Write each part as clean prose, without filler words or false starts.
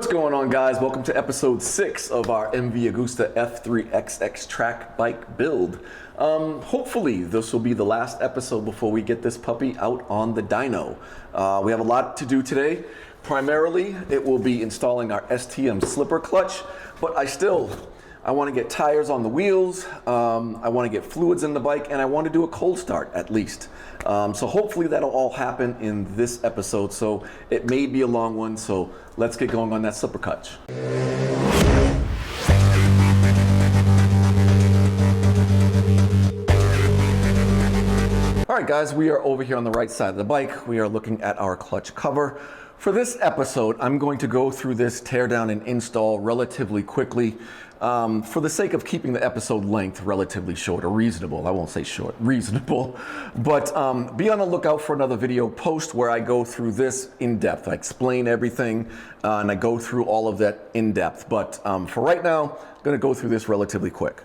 What's going on, guys? Welcome to episode 6 of our MV Agusta F3XX track bike build. Hopefully this will be the last episode before we get this puppy out on the dyno. We have a lot to do today. Primarily, it will be installing our STM slipper clutch, but I want to get tires on the wheels, I want to get fluids in the bike, and I want to do a cold start at least. So hopefully that'll all happen in this episode, so it may be a long one, so let's get going on that slipper clutch. All right, guys, we are over here on the right side of the bike. We are looking at our clutch cover. For this episode, I'm going to go through this teardown and install relatively quickly for the sake of keeping the episode length relatively short, or reasonable. I won't say short, reasonable. But be on the lookout for another video post where I go through this in depth. I explain everything and I go through all of that in depth. But for right now, I'm gonna go through this relatively quick.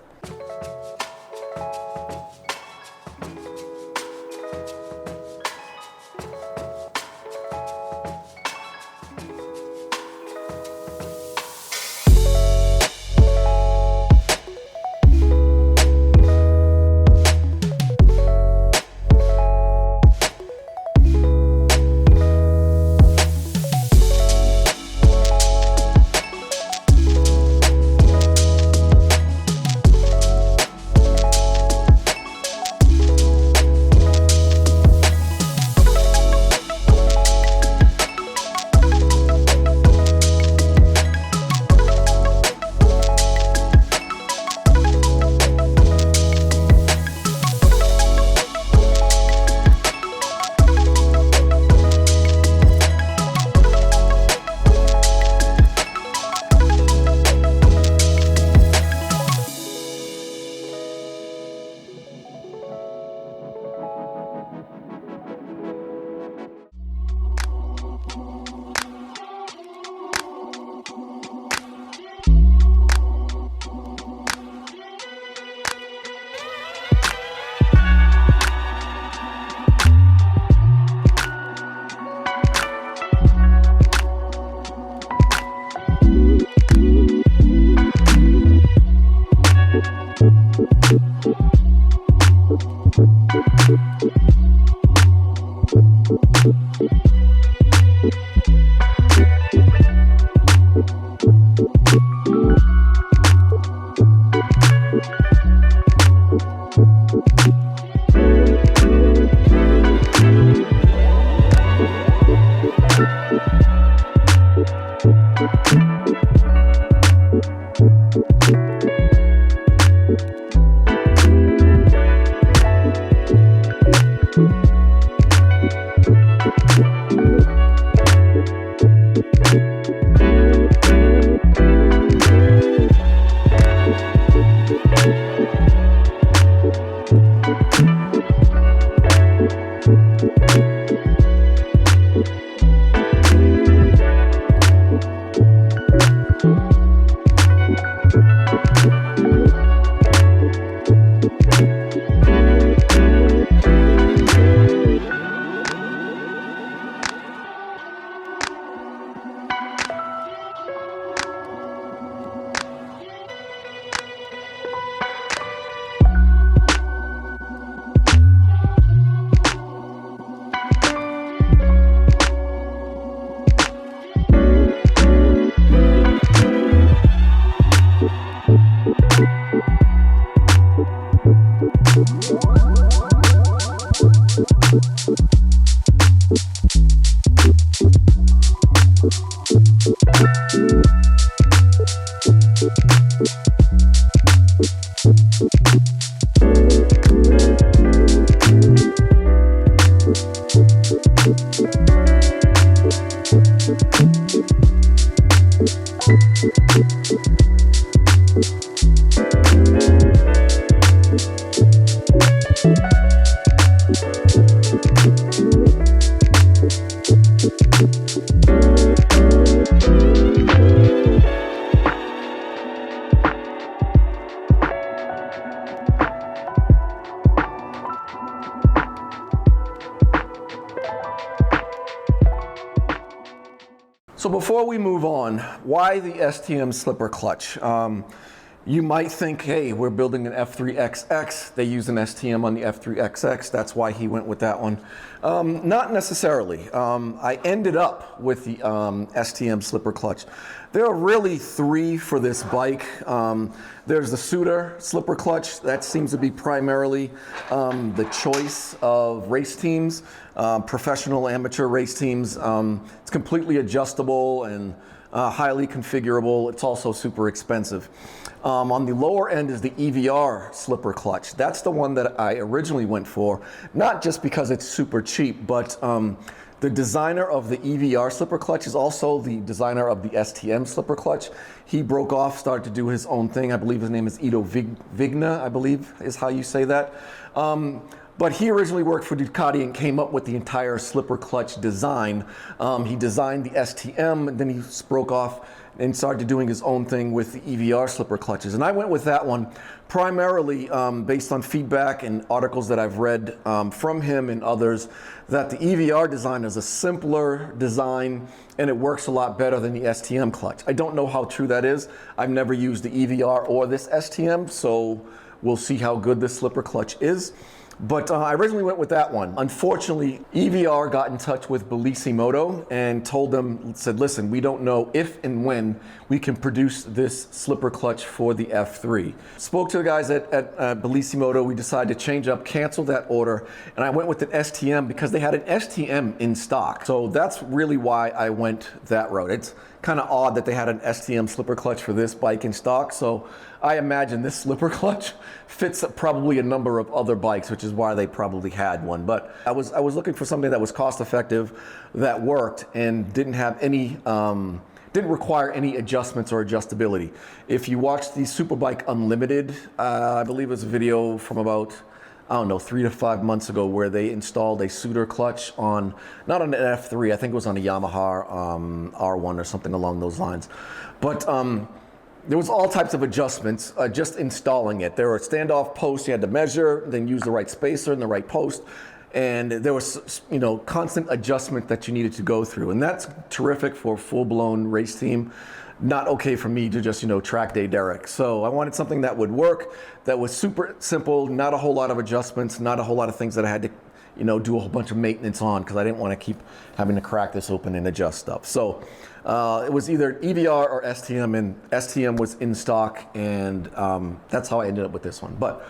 before we move on, why the STM slipper clutch? You might think, hey, we're building an F3XX. They use an STM on the F3XX. That's why he went with that one. Not necessarily. I ended up with the STM slipper clutch. There are really three for this bike. There's the Suitor slipper clutch. That seems to be primarily the choice of race teams, professional, amateur race teams. It's completely adjustable and highly configurable. It's also super expensive. On the lower end is the EVR slipper clutch. That's the one that I originally went for, not just because it's super cheap, but the designer of the EVR slipper clutch is also the designer of the STM slipper clutch. He broke off, started to do his own thing. I believe his name is Ido Vigna, I believe is how you say that. But he originally worked for Ducati and came up with the entire slipper clutch design. He designed the STM, and then he broke off and started doing his own thing with the EVR slipper clutches. And I went with that one primarily based on feedback and articles that I've read from him and others, that the EVR design is a simpler design and it works a lot better than the STM clutch. I don't know how true that is. I've never used the EVR or this STM, so we'll see how good this slipper clutch is. But I originally went with that one. Unfortunately, EVR got in touch with ValterMoto and told them, said, listen, we don't know if and when we can produce this slipper clutch for the F3. Spoke to the guys at ValterMoto. We decided to change up, cancel that order, and I went with an STM because they had an STM in stock. So that's really why I went that route. It's kind of odd that they had an STM slipper clutch for this bike in stock. So I imagine this slipper clutch fits probably a number of other bikes, which is why they probably had one. But I was looking for something that was cost effective, that worked, and didn't have any, didn't require any adjustments or adjustability. If you watch the Superbike Unlimited, I believe it was a video from about, I don't know, 3 to 5 months ago where they installed a Suitor clutch on, not on an F3, I think it was on a Yamaha R1 or something along those lines. But there was all types of adjustments just installing it. There were standoff posts you had to measure, then use the right spacer and the right post. And there was, you know, constant adjustment that you needed to go through. And that's terrific for a full-blown race team. Not okay for me to just, you know, track day Derek. So I wanted something that would work, that was super simple, not a whole lot of adjustments, not a whole lot of things that I had to, you know, do a whole bunch of maintenance on, because I didn't want to keep having to crack this open and adjust stuff. So it was either EVR or STM, and STM was in stock, and that's how I ended up with this one. But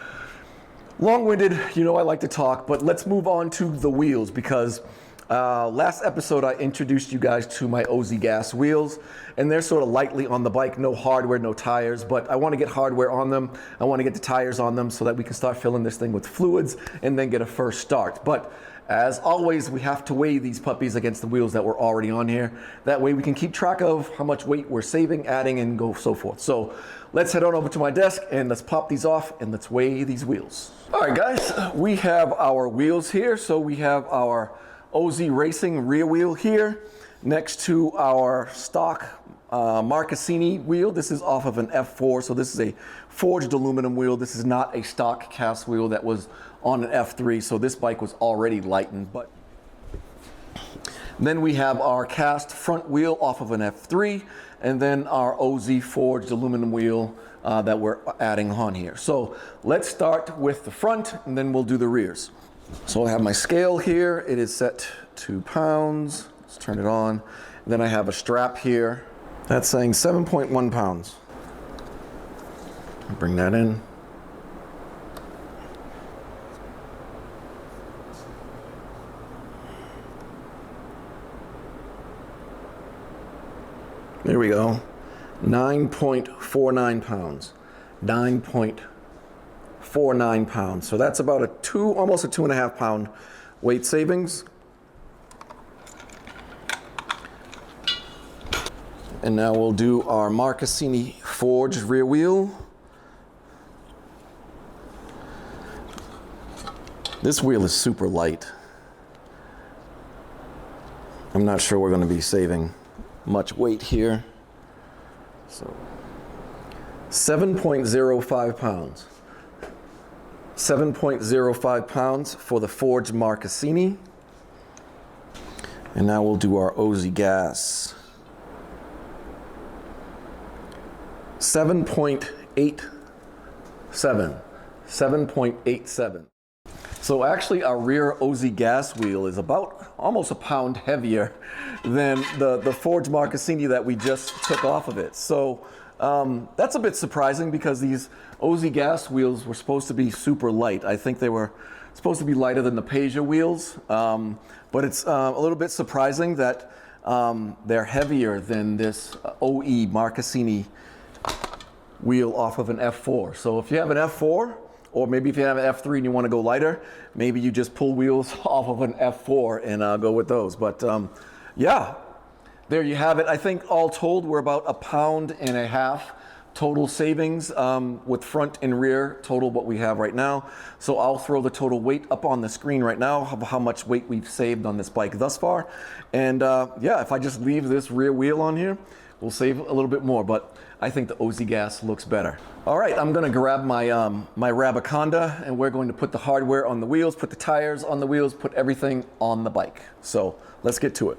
long-winded, you know I like to talk, but let's move on to the wheels, because last episode I introduced you guys to my OZ gas wheels, and they're sort of lightly on the bike, no hardware, no tires, but I want to get hardware on them. I want to get the tires on them so that we can start filling this thing with fluids and then get a first start. But as always, we have to weigh these puppies against the wheels that were already on here. That way we can keep track of how much weight we're saving, adding, and go so forth. So let's head on over to my desk and let's pop these off and let's weigh these wheels. All right, guys, we have our wheels here. So we have our OZ Racing rear wheel here next to our stock Marcassini wheel. This is off of an F4, so this is a forged aluminum wheel. This is not a stock cast wheel that was on an F3, so this bike was already lightened. But then we have our cast front wheel off of an F3, and then our OZ forged aluminum wheel that we're adding on here. So let's start with the front, and then we'll do the rears. So I have my scale here. It is set to pounds. Let's turn it on. And then I have a strap here. That's saying 7.1 pounds. Bring that in. There we go. 9.49 pounds. 9.49 pounds. So that's about almost a 2.5 pound weight savings. And now we'll do our Marcassini forged rear wheel. This wheel is super light. I'm not sure we're going to be saving much weight here. So 7.05 pounds. 7.05 pounds for the forged Marcassini. And now we'll do our OZ gas. 7.87. So actually our rear OZ gas wheel is about almost a pound heavier than the forged Marcassini that we just took off of it. So that's a bit surprising because these OZ gas wheels were supposed to be super light. I think they were supposed to be lighter than the Peugeot wheels, but it's a little bit surprising that they're heavier than this OE Marcassini wheel off of an F4. So if you have an F4, or maybe if you have an F3 and you want to go lighter, maybe you just pull wheels off of an F4 and go with those. But yeah, there you have it. I think all told, we're about 1.5 pounds total savings with front and rear total what we have right now. So I'll throw the total weight up on the screen right now of how much weight we've saved on this bike thus far. And yeah, if I just leave this rear wheel on here, we'll save a little bit more, but I think the OZ gas looks better. All right, I'm gonna grab my my Rabaconda, and we're going to put the hardware on the wheels, put the tires on the wheels, put everything on the bike. So let's get to it.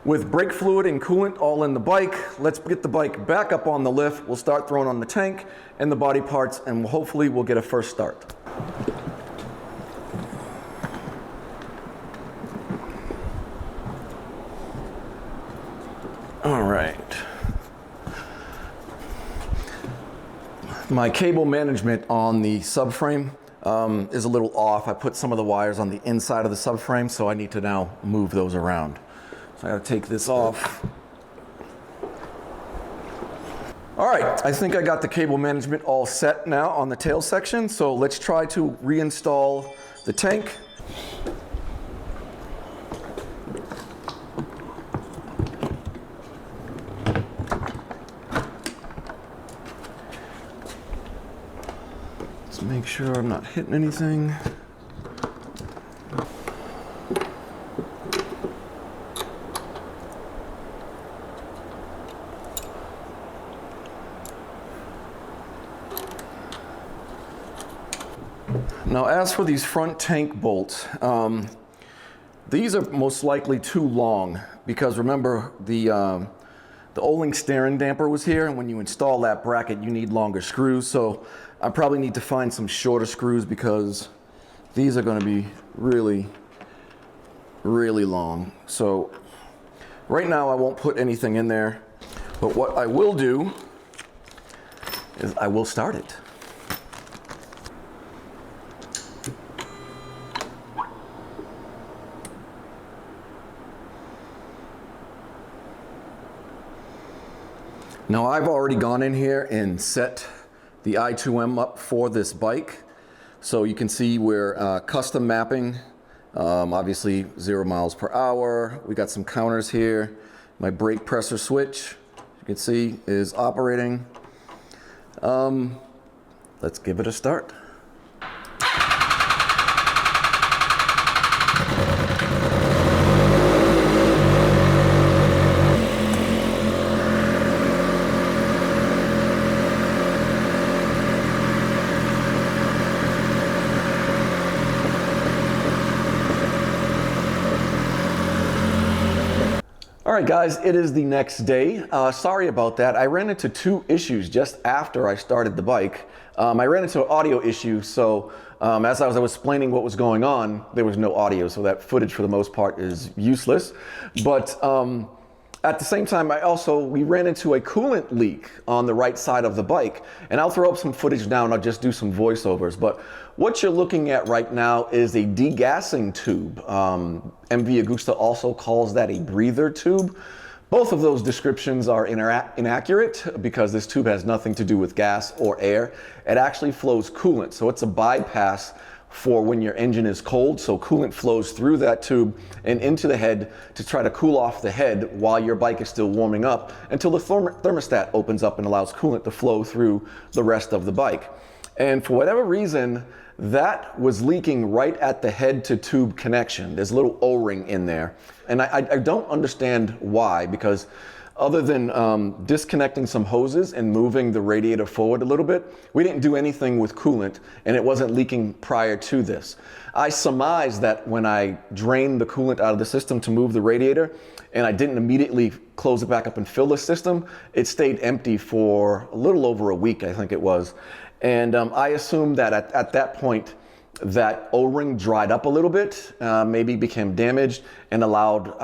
With brake fluid and coolant all in the bike, let's get the bike back up on the lift. We'll start throwing on the tank and the body parts, and hopefully we'll get a first start. All right. My cable management on the subframe is a little off. I put some of the wires on the inside of the subframe, so I need to now move those around. So I gotta take this off. All right, I think I got the cable management all set now on the tail section, so let's try to reinstall the tank. Let's make sure I'm not hitting anything. Now, as for these front tank bolts, these are most likely too long because remember the O-ring steering damper was here, and when you install that bracket, you need longer screws. So I probably need to find some shorter screws because these are going to be really, really long. So right now, I won't put anything in there, but what I will do is I will start it. Now I've already gone in here and set the I2M up for this bike. So you can see we're custom mapping, obviously 0 miles per hour. We got some counters here. My brake pressure switch, you can see, is operating. Let's give it a start. All right, guys, it is the next day. Sorry about that. I ran into 2 issues just after I started the bike. I ran into an audio issue, so as I was explaining what was going on, there was no audio, so that footage for the most part is useless. But at the same time, we ran into a coolant leak on the right side of the bike, and I'll throw up some footage now and I'll just do some voiceovers. But what you're looking at right now is a degassing tube. MV Agusta also calls that a breather tube. Both of those descriptions are inaccurate because this tube has nothing to do with gas or air. It actually flows coolant, so it's a bypass for when your engine is cold. So coolant flows through that tube and into the head to try to cool off the head while your bike is still warming up until the thermostat opens up and allows coolant to flow through the rest of the bike. And for whatever reason, that was leaking right at the head to tube connection. There's a little O-ring in there. And I don't understand why, because other than disconnecting some hoses and moving the radiator forward a little bit, we didn't do anything with coolant, and it wasn't leaking prior to this. I surmised that when I drained the coolant out of the system to move the radiator, and I didn't immediately close it back up and fill the system, it stayed empty for a little over a week, I think it was. And I assumed that at that point, that O-ring dried up a little bit, maybe became damaged, and allowed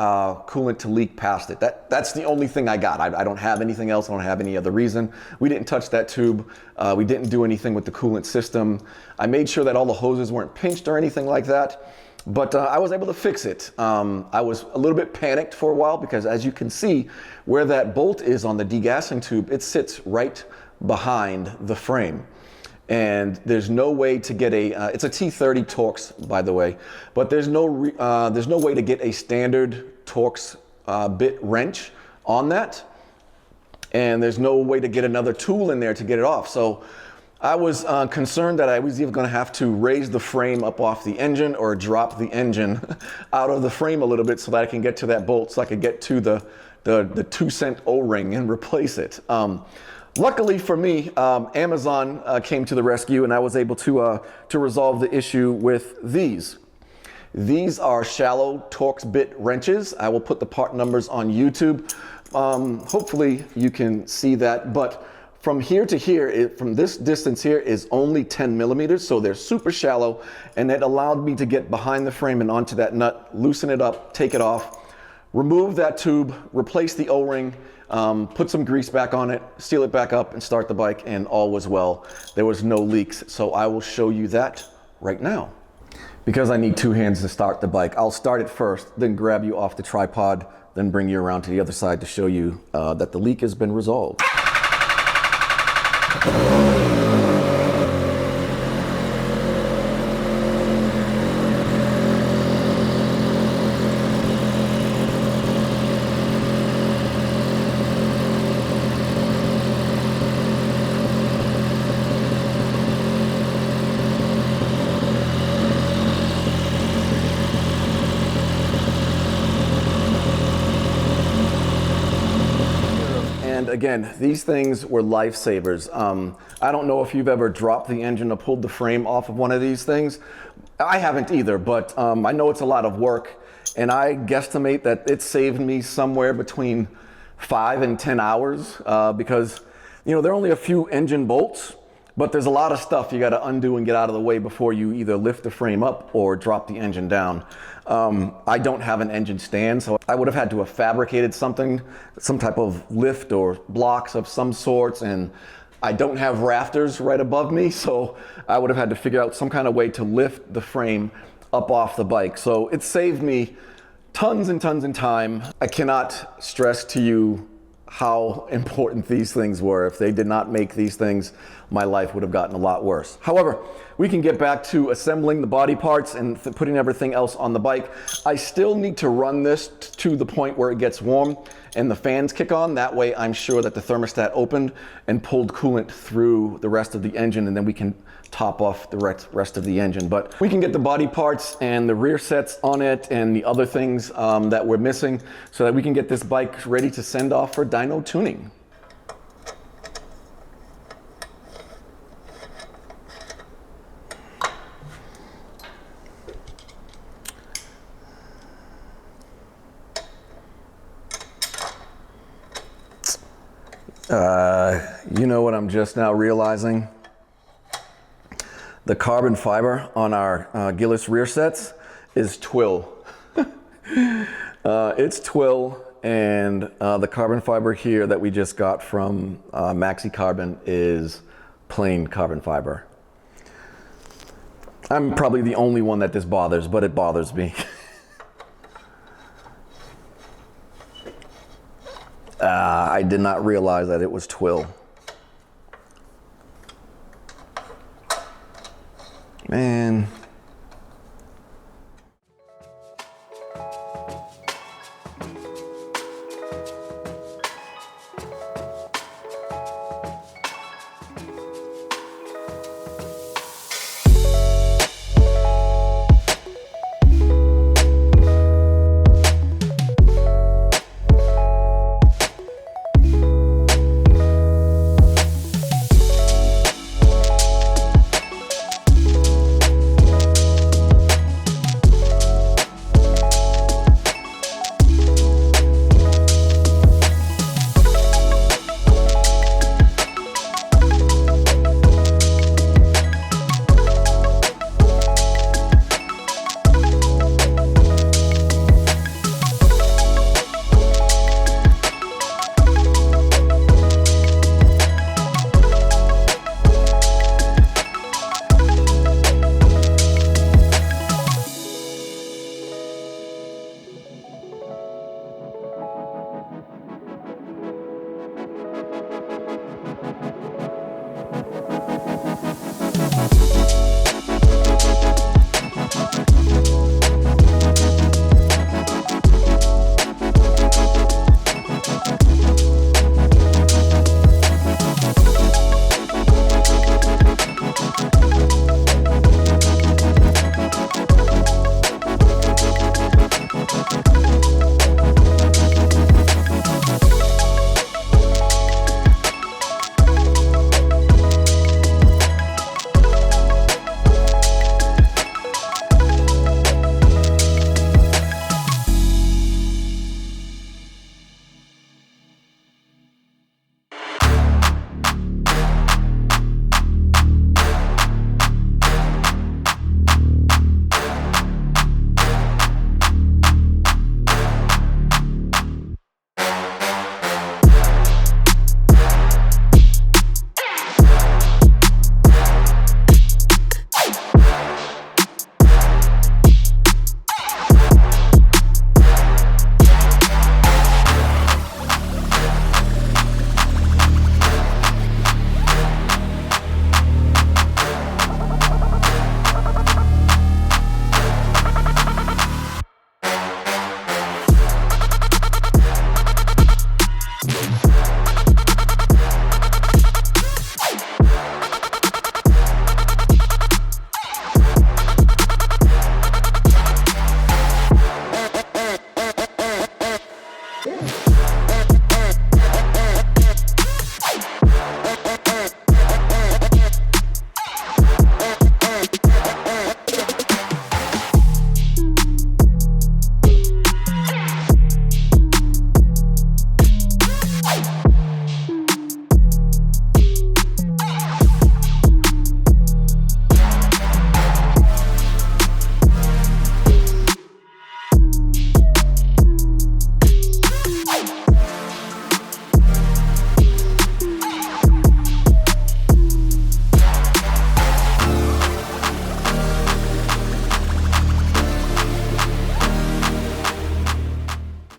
coolant to leak past it. That's the only thing I got. I don't have anything else. I don't have any other reason. We didn't touch that tube. We didn't do anything with the coolant system. I made sure that all the hoses weren't pinched or anything like that, but I was able to fix it. I was a little bit panicked for a while because, as you can see, where that bolt is on the degassing tube, it sits right behind the frame. And there's no way to get it's a T30 Torx, by the way, but there's no way to get a standard Torx bit wrench on that. And there's no way to get another tool in there to get it off. So I was concerned that I was either going to have to raise the frame up off the engine or drop the engine out of the frame a little bit so that I can get to that bolt, so I could get to the 2-cent O-ring and replace it. Luckily for me, Amazon came to the rescue, and I was able to resolve the issue with these. These are shallow Torx bit wrenches. I will put the part numbers on YouTube. Hopefully you can see that, but from here to here, from this distance here is only 10 millimeters, so they're super shallow, and it allowed me to get behind the frame and onto that nut, loosen it up, take it off, remove that tube, replace the O-ring, put some grease back on it, seal it back up, and start the bike, and all was well. There was no leaks, so I will show you that right now. Because I need two hands to start the bike, I'll start it first, then grab you off the tripod, then bring you around to the other side to show you that the leak has been resolved. Again, these things were lifesavers. I don't know if you've ever dropped the engine or pulled the frame off of one of these things. I haven't either, but I know it's a lot of work, and I guesstimate that it saved me somewhere between 5 and 10 hours because, you know, there are only a few engine bolts, but there's a lot of stuff you got to undo and get out of the way before you either lift the frame up or drop the engine down. I don't have an engine stand, so I would have had to have fabricated something, some type of lift or blocks of some sorts, and I don't have rafters right above me, so I would have had to figure out some kind of way to lift the frame up off the bike. So it saved me tons and tons of time. I cannot stress to you how important these things were. If they did not make these things, my life would have gotten a lot worse. However, we can get back to assembling the body parts and putting everything else on the bike. I still need to run this to the point where it gets warm and the fans kick on. That way I'm sure that the thermostat opened and pulled coolant through the rest of the engine, and then we can top off the rest of the engine. But we can get the body parts and the rear sets on it and the other things that we're missing so that we can get this bike ready to send off for dyno tuning. You know what I'm just now realizing? The carbon fiber on our Gillis rear sets is twill. It's twill, and the carbon fiber here that we just got from Maxi Carbon is plain carbon fiber. I'm probably the only one that this bothers, but it bothers me. I did not realize that it was twill. Man.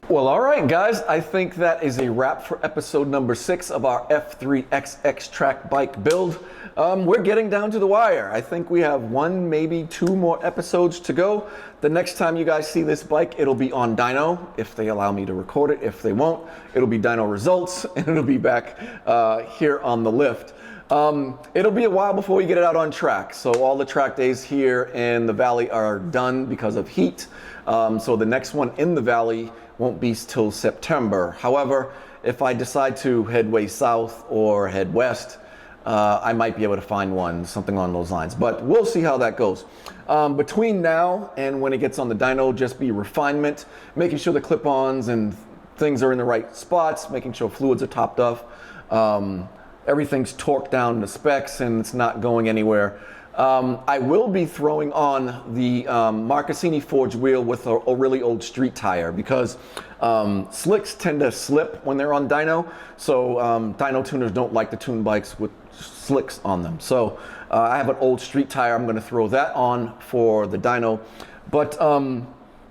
Well, all right, guys, I think that is a wrap for episode number 6 of our F3XX track bike build. We're getting down to the wire. I think we have 1, maybe 2 more episodes to go. The next time you guys see this bike, it'll be on dyno, if they allow me to record it. If they won't, it'll be dyno results, and it'll be back here on the lift. It'll be a while before we get it out on track. So all the track days here in the valley are done because of heat. So the next one in the valley won't be till September. However, if I decide to head way south or head west, I might be able to find one, something on those lines. But we'll see how that goes. Between now and when it gets on the dyno, just be refinement, making sure the clip-ons and things are in the right spots, making sure fluids are topped off. Everything's torqued down to specs and it's not going anywhere. I will be throwing on the Marcassini forged wheel with a really old street tire because slicks tend to slip when they're on dyno. So dyno tuners don't like to tune bikes with slicks on them. So I have an old street tire. I'm going to throw that on for the dyno. But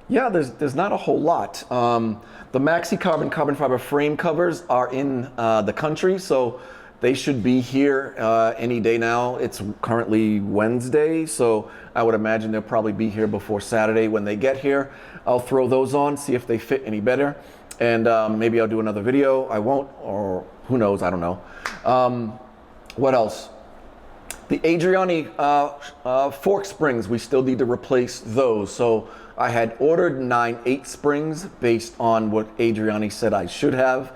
yeah, there's not a whole lot. The Maxi carbon fiber frame covers are in the country, so they should be here any day now. It's currently Wednesday, so I would imagine they'll probably be here before Saturday when they get here. I'll throw those on, see if they fit any better, and maybe I'll do another video. I won't, or who knows, I don't know. What else? The Adriani fork springs, we still need to replace those. So I had ordered 9/8 springs based on what Adriani said I should have.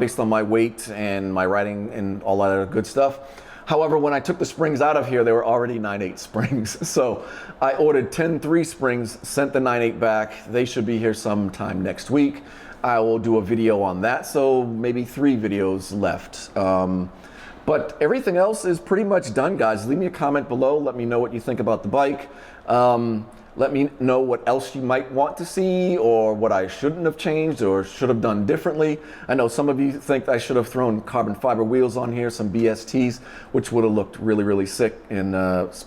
Based on my weight and my riding and all that other good stuff. However, when I took the springs out of here, they were already 9/8 springs. So I ordered 10/3 springs, sent the 9/8 back. They should be here sometime next week. I will do a video on that. So maybe 3 videos left. But everything else is pretty much done, guys. Leave me a comment below. Let me know what you think about the bike. Let me know what else you might want to see or what I shouldn't have changed or should have done differently. I know some of you think I should have thrown carbon fiber wheels on here, some BSTs, which would have looked really, really sick and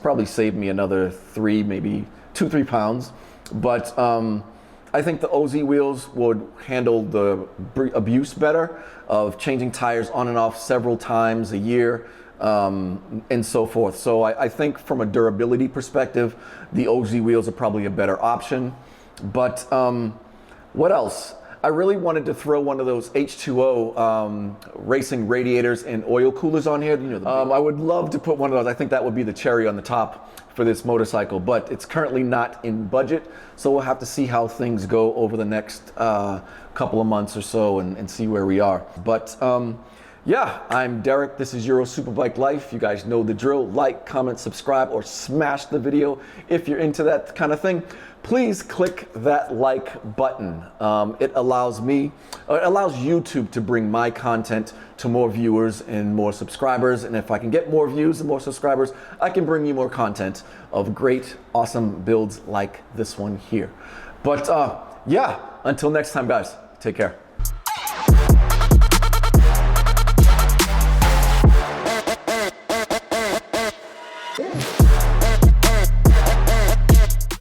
probably saved me another 3, maybe 2-3 pounds. But I think the OZ wheels would handle the abuse better of changing tires on and off several times a year. And so forth. So I think from a durability perspective, the OZ wheels are probably a better option. But what else? I really wanted to throw one of those H2O racing radiators and oil coolers on here. You know, I would love to put one of those. I think that would be the cherry on the top for this motorcycle, but it's currently not in budget. So we'll have to see how things go over the next couple of months or so and see where we are. But yeah, I'm Derek. This is Euro Superbike Life. You guys know the drill. Like, comment, subscribe, or smash the video if you're into that kind of thing. Please click that like button. It allows YouTube to bring my content to more viewers and more subscribers. And if I can get more views and more subscribers, I can bring you more content of great, awesome builds like this one here. But yeah, until next time, guys, take care.